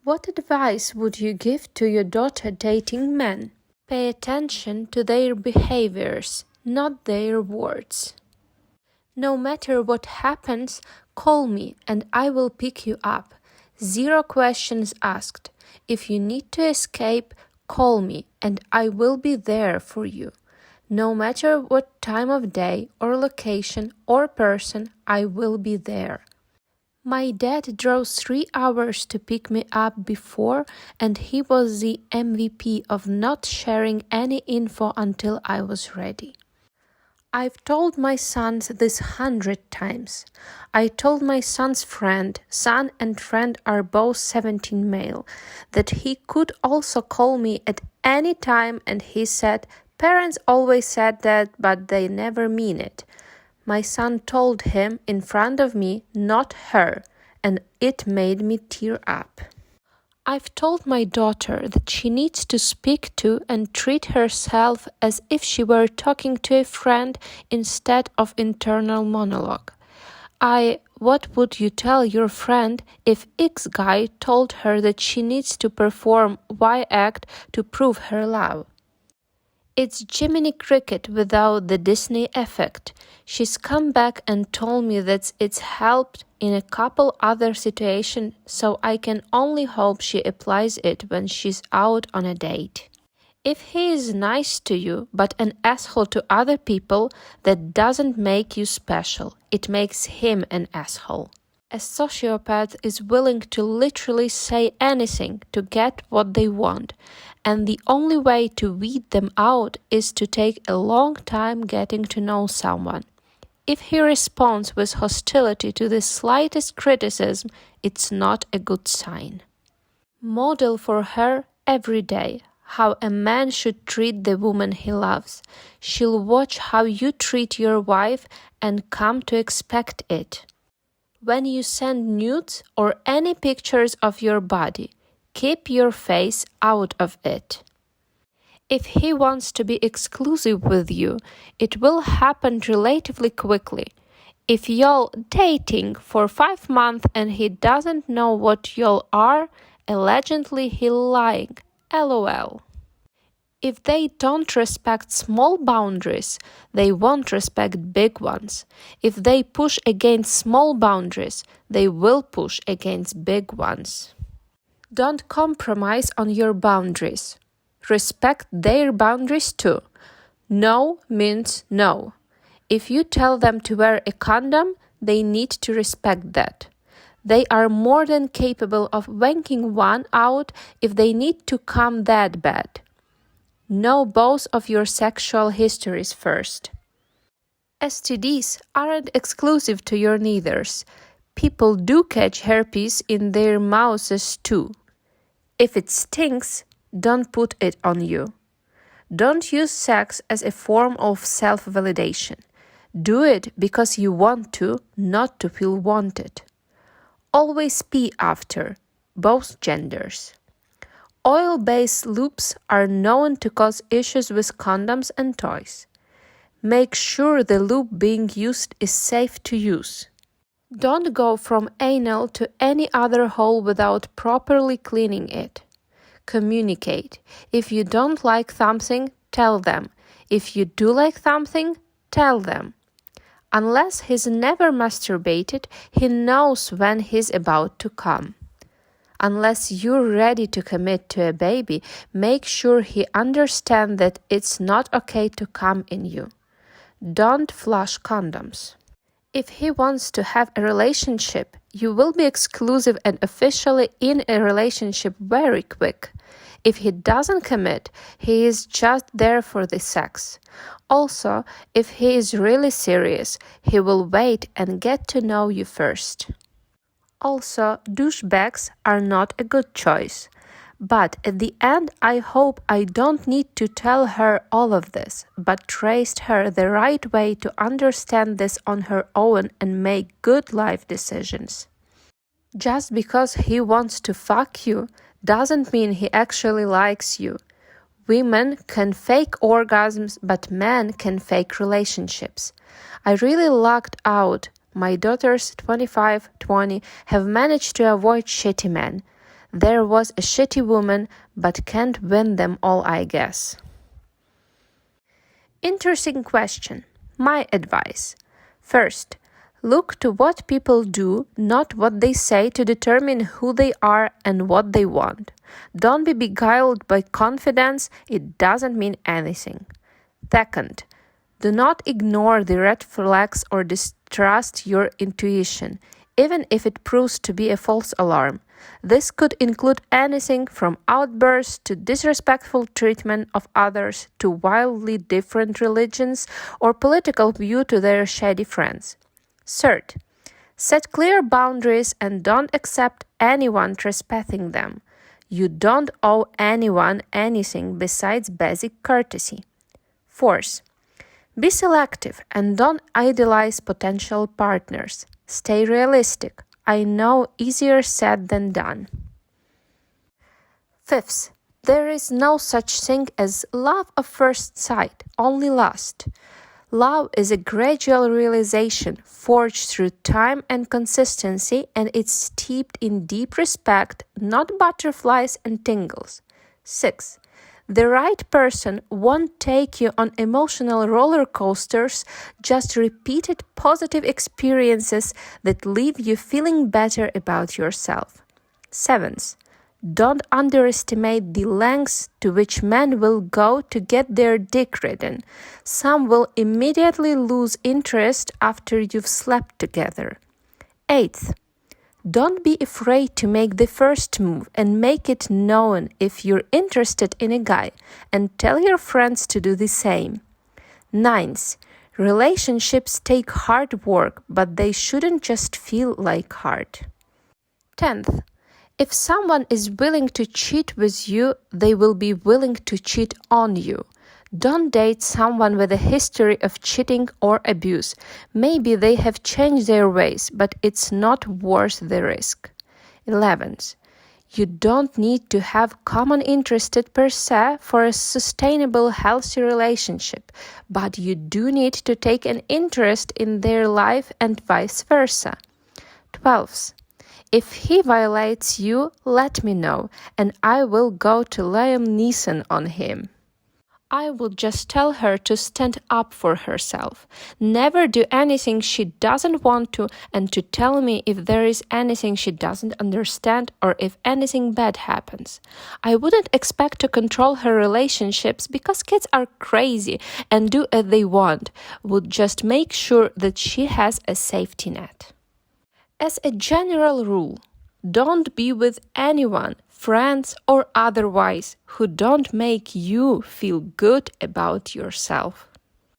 What advice would you give to your daughter dating men? Pay attention to their behaviors, not their words. No matter what happens, call me and I will pick you up. 0 questions asked. If you need to escape, call me and I will be there for you. No matter what time of day or location or person, I will be there. My dad drove 3 hours to pick me up before, and he was the MVP of not sharing any info until I was ready. I've told my sons this 100 times. I told my son's friend, son and friend are both 17 male, that he could also call me at any time, and he said, parents always said that, but they never mean it. My son told him in front of me, not her, and it made me tear up. I've told my daughter that she needs to speak to and treat herself as if she were talking to a friend instead of internal monologue. What would you tell your friend if X guy told her that she needs to perform Y act to prove her love? It's Jiminy Cricket without the Disney effect. She's come back and told me that it's helped in a couple other situations, so I can only hope she applies it when she's out on a date. If he is nice to you but an asshole to other people, that doesn't make you special. It makes him an asshole. A sociopath is willing to literally say anything to get what they want, and the only way to weed them out is to take a long time getting to know someone. If he responds with hostility to the slightest criticism, it's not a good sign. Model for her every day how a man should treat the woman he loves. She'll watch how you treat your wife and come to expect it. When you send nudes or any pictures of your body, keep your face out of it. If he wants to be exclusive with you, it will happen relatively quickly. If y'all dating for 5 months and he doesn't know what y'all are, allegedly he's lying. LOL. If they don't respect small boundaries, they won't respect big ones. If they push against small boundaries, they will push against big ones. Don't compromise on your boundaries. Respect their boundaries too. No means no. If you tell them to wear a condom, they need to respect that. They are more than capable of wanking one out if they need to come that bad. Know both of your sexual histories first. STDs aren't exclusive to your neithers. People do catch herpes in their mouths too. If it stinks, don't put it on you. Don't use sex as a form of self-validation. Do it because you want to, not to feel wanted. Always pee after, both genders. Oil-based lubes are known to cause issues with condoms and toys. Make sure the lube being used is safe to use. Don't go from anal to any other hole without properly cleaning it. Communicate. If you don't like something, tell them. If you do like something, tell them. Unless he's never masturbated, he knows when he's about to come. Unless you're ready to commit to a baby, make sure he understands that it's not okay to come in you. Don't flush condoms. If he wants to have a relationship, you will be exclusive and officially in a relationship very quick. If he doesn't commit, he is just there for the sex. Also, if he is really serious, he will wait and get to know you first. Also, douchebags are not a good choice. But at the end, I hope I don't need to tell her all of this, but traced her the right way to understand this on her own and make good life decisions. Just because he wants to fuck you doesn't mean he actually likes you. Women can fake orgasms, but men can fake relationships. I really lucked out. My daughters, 25, 20, have managed to avoid shitty men. There was a shitty woman, but can't win them all, I guess. Interesting question. My advice. First, look to what people do, not what they say, to determine who they are and what they want. Don't be beguiled by confidence, it doesn't mean anything. Second, do not ignore the red flags or distrust your intuition, even if it proves to be a false alarm. This could include anything from outbursts to disrespectful treatment of others to wildly different religions or political view to their shady friends. Third, set clear boundaries and don't accept anyone trespassing them. You don't owe anyone anything besides basic courtesy. Fourth, be selective and don't idolize potential partners. Stay realistic. I know easier said than done. Fifth, there is no such thing as love at first sight, only lust. Love is a gradual realization forged through time and consistency, and it's steeped in deep respect, not butterflies and tingles. Sixth, the right person won't take you on emotional roller coasters, just repeated positive experiences that leave you feeling better about yourself. Seventh, don't underestimate the lengths to which men will go to get their dick ridden. Some will immediately lose interest after you've slept together. Eighth, don't be afraid to make the first move and make it known if you're interested in a guy, and tell your friends to do the same. Ninth, relationships take hard work, but they shouldn't just feel like hard. 10th, if someone is willing to cheat with you, they will be willing to cheat on you. Don't date someone with a history of cheating or abuse. Maybe they have changed their ways, but it's not worth the risk. 11th, you don't need to have common interests per se for a sustainable, healthy relationship, but you do need to take an interest in their life and vice versa. 12th, if he violates you, let me know, and I will go to Liam Neeson on him. I would just tell her to stand up for herself, never do anything she doesn't want to, and to tell me if there is anything she doesn't understand or if anything bad happens. I wouldn't expect to control her relationships because kids are crazy and do as they want. Would just make sure that she has a safety net. As a general rule, don't be with anyone, friends or otherwise, who don't make you feel good about yourself.